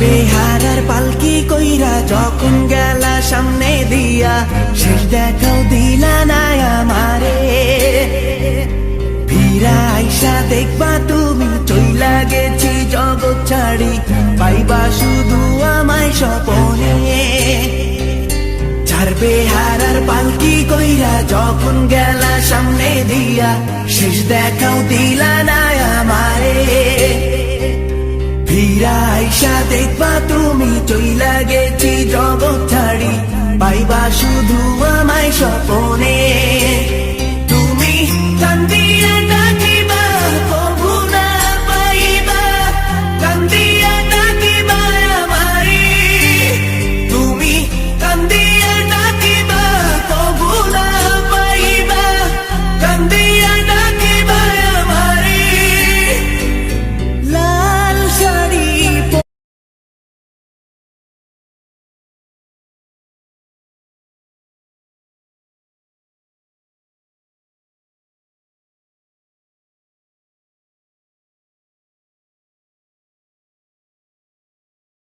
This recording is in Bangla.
বেহারার পালকি কইরা যখন গেলা সামনে দিয়া, শেষ দেখাও দিলা না আমারে। ফিরা আইসা দেখবা তুমি চইলা গেছি জগৎ ছাড়ি, পাইবা শুধু আমায় স্বপনে। চার বেহারার পালকি কইরা যখন গেলা সামনে দিয়া, শেষ দেখাও দিলা না আমারে। ফিরা আইসা দেখবা তুমি চইলা গেছি জগৎ ছাড়ি, পাইবা শুধু আমায় স্বপনে।